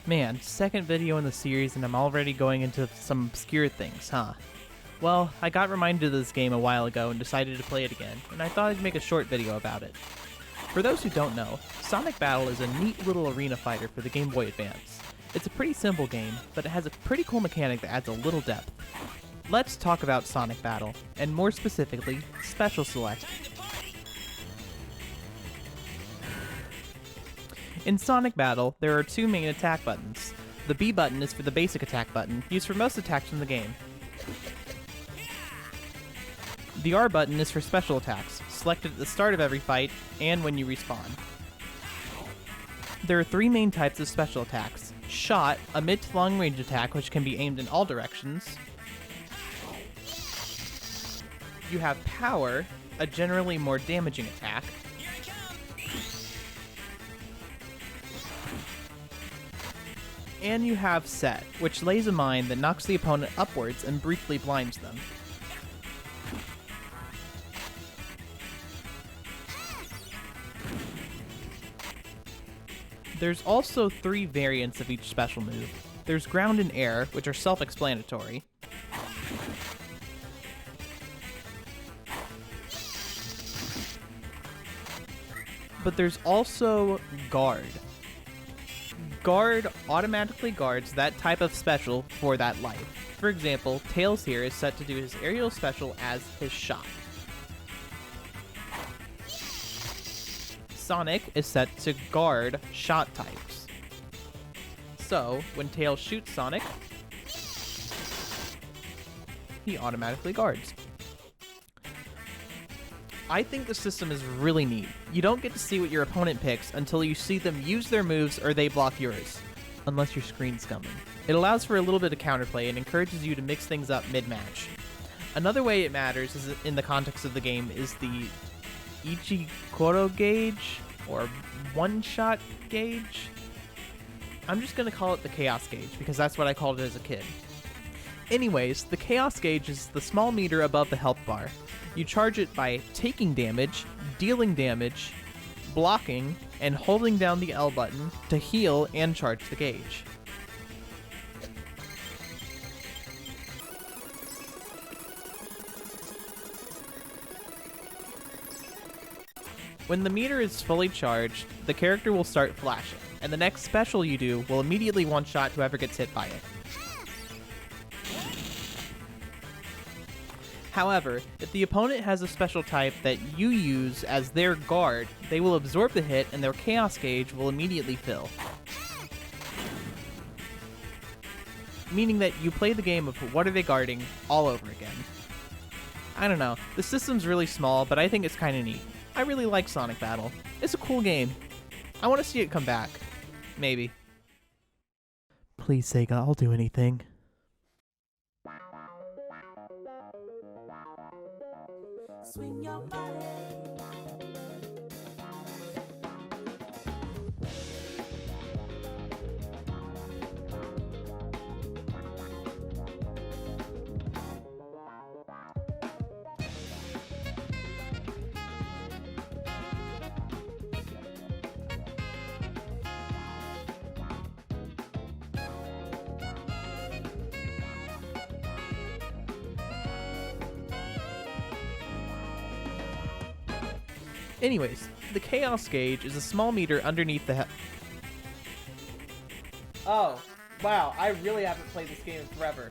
Man, second video in the series and I'm already going into some obscure things, huh? Well, I got reminded of this game a while ago and decided to play it again, and I thought I'd make a short video about it. For those who don't know, Sonic Battle is a neat little arena fighter for the Game Boy Advance. It's a pretty simple game, but it has a pretty cool mechanic that adds a little depth. Let's talk about Sonic Battle, and more specifically, Special Select. In Sonic Battle, there are two main attack buttons. The B button is for the basic attack button, used for most attacks in the game. The R button is for special attacks, selected at the start of every fight and when you respawn. There are three main types of special attacks. Shot, a mid to long range attack which can be aimed in all directions. You have Power, a generally more damaging attack. And you have Set, which lays a mine that knocks the opponent upwards and briefly blinds them. There's also three variants of each special move. There's Ground and Air, which are self-explanatory. But there's also Guard. Guard automatically guards that type of special for that life. For example, Tails here is set to do his aerial special as his shot. Sonic is set to guard shot types. So, when Tails shoots Sonic, he automatically guards. I think the system is really neat. You don't get to see what your opponent picks until you see them use their moves or they block yours. Unless your screen's coming. It allows for a little bit of counterplay and encourages you to mix things up mid-match. Another way it matters is in the context of the game is the Ichikoro gauge, or one-shot gauge. I'm just going to call it the Chaos gauge, because that's what I called it as a kid. Anyways, the Chaos gauge is the small meter above the health bar. You charge it by taking damage, dealing damage, blocking, and holding down the L button to heal and charge the gauge. When the meter is fully charged, the character will start flashing, and the next special you do will immediately one-shot whoever gets hit by it. However, if the opponent has a special type that you use as their guard, they will absorb the hit and their Chaos gauge will immediately fill. Meaning that you play the game of what are they guarding all over again. I don't know, the system's really small, but I think it's kinda neat. I really like Sonic Battle. It's a cool game. I want to see it come back. Maybe. Please, Sega, I'll do anything. Swing your body. Anyways, the Chaos gauge is a small meter underneath the Oh, wow, I really haven't played this game in forever.